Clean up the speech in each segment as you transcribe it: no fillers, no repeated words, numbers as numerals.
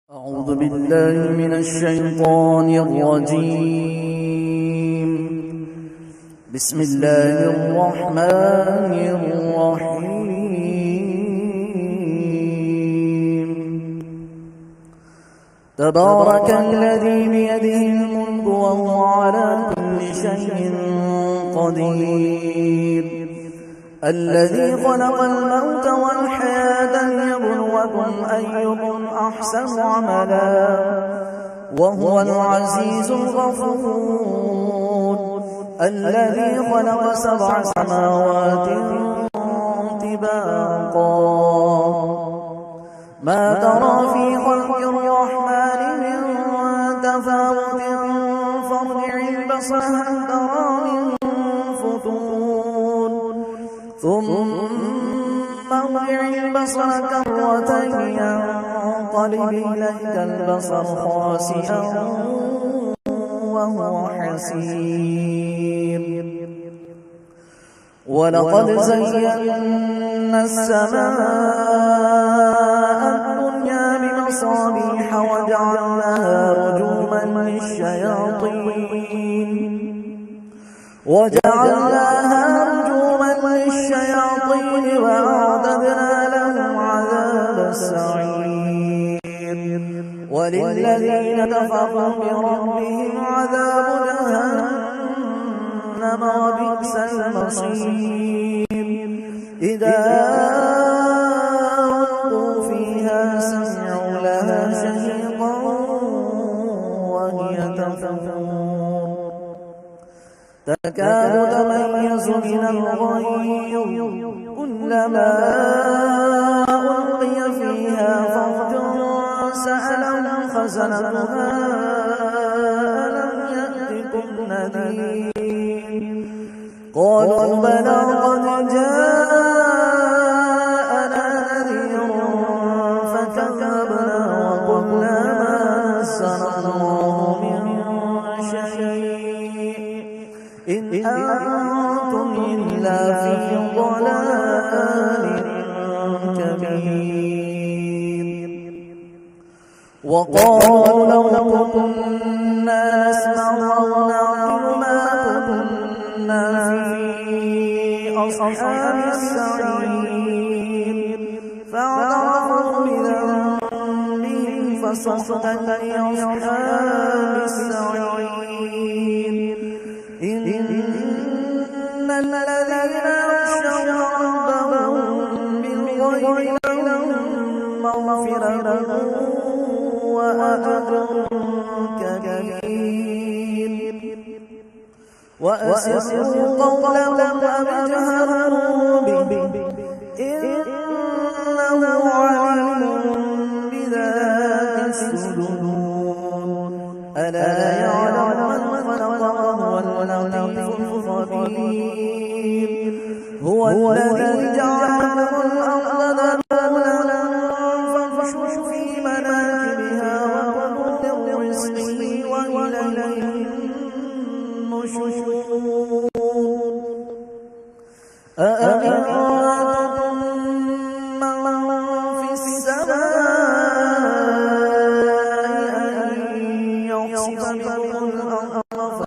أعوذ بالله من الشيطان الرجيم. بسم الله الرحمن الرحيم. تبارك الذي بيده الملك وهو على كل شيء قدير. الذي خلق الموت والحياة ليبلوكم أيكم أحسن عملا وهو العزيز الغفور. الذي خلق 7 سماوات طباقا ما ترى في خلق الرحمن من تفاوت فارجع البصر هل ترى من فتور ثم ارجع البصر كرتين ينقلب إليك البصر خاسئا وهو حسير. ولقد زينا السماء الدنيا بمصابيح وجعلناها رجوما للشياطين وأعتدنا لهم عذاب السعير. وللذين كفروا بربهم عذاب جهنم وبئس المصير. إذا ألقوا فيها سمعوا لها شهيقا وهي تفور تكاد تميز من الغيظ كلما ألقي فيها فوج سألهم خزنتها ألم يأتكم نذير قالوا بلى قد جاءنا نذير فكذبنا وقلنا ما نزل الله من شيء إن أنتم إلا في ضلال كبير. وقالوا لو كنا نسمع أو نعقل ما كنا في أصحاب السعير فاعترفوا بذنبهم فسحقا لأصحاب السعير. إن الذين يخشون ربهم بالغيب لهم مغفرة وأجر كبير. وأسروا قولكم أو اجهروا به إنه عليم بذات الصدور. ألا يعلم من خلق وهو اللطيف الخبير. هو الذي جعل لكم الأرض ذلولا فامشوا في مناكبها وكلوا من رزقه وإليه النشور. أأمنتم من في السماء أن يخسف بكم الأرض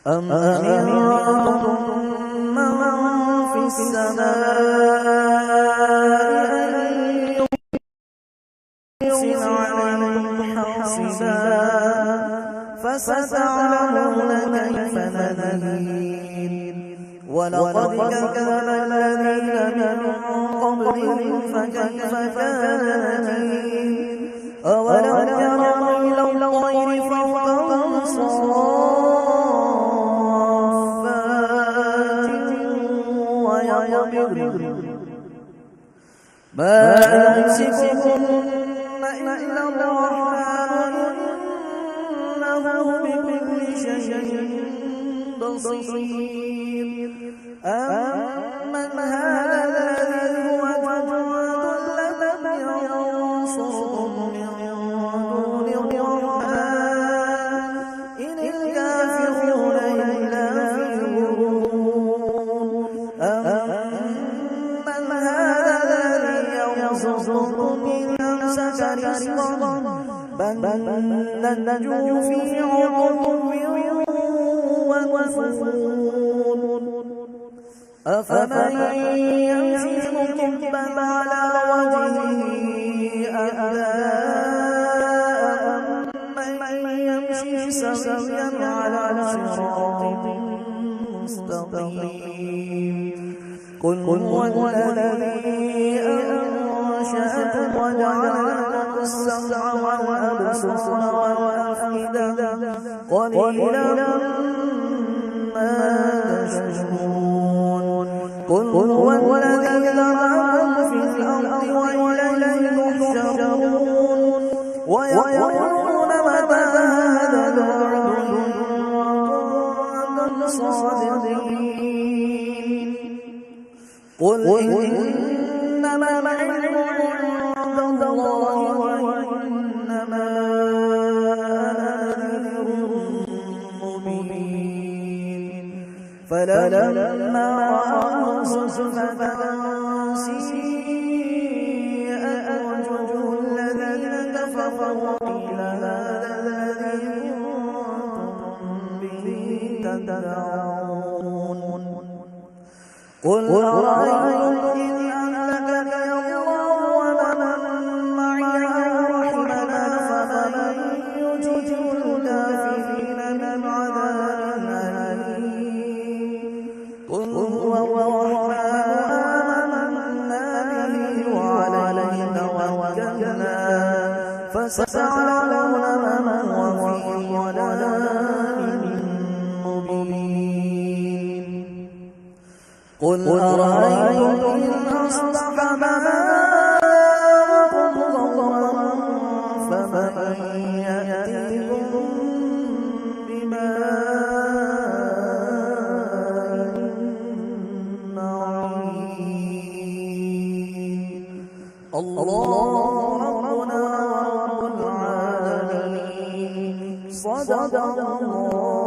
أم أمنتم من في السماء أن يرسل عليكم حاصبا فستعلمون كيف نذير. ولقد كذب الذين من قبلهم فكيف كان نذير. أولم يروا إلى الطير فوقهم صافات ويقبضن ما يمسكهن إلا الرحمن إنه بكل شيء بصير. أمن هذا الذي هو جند لكم ينصركم من دون الرحمن إن الكافرون إلا في غرور. أمن هذا يرزقكم إن أمسك رزقه بل لجوا في عتو ونفور أفمن يمشي مكبا على وجهه أهدى أمن يمشي سويا على صراط مستقيم قل هو الذي أنشأكم وجعل لكم السمع والأبصار والأفئدة قليلا ما تشكرون قل هو الذي ذرأكم في الأرض وإليه تحشرون ويقولون متى هذا الوعد إن صادقين قل إنما العلم عند الله وإنما أنا نذير مبين فلما رأوه زلفة سيئت وجوه الذين كفروا وقيل هذا الذي كنتم به تدعون قل أرأيتم إن أهلكني الله ومن معي أو رحمنا فمن يجير الكافرين من عذاب أليم قل هو الرحمن آمنا به وعليه توكلنا فستعلمون من هو في ضلال مبين قل أرأيتم إن أصبح ماؤكم غورا فمن يأتيكم بماء معين الله ربنا ورب العالمين صدق الله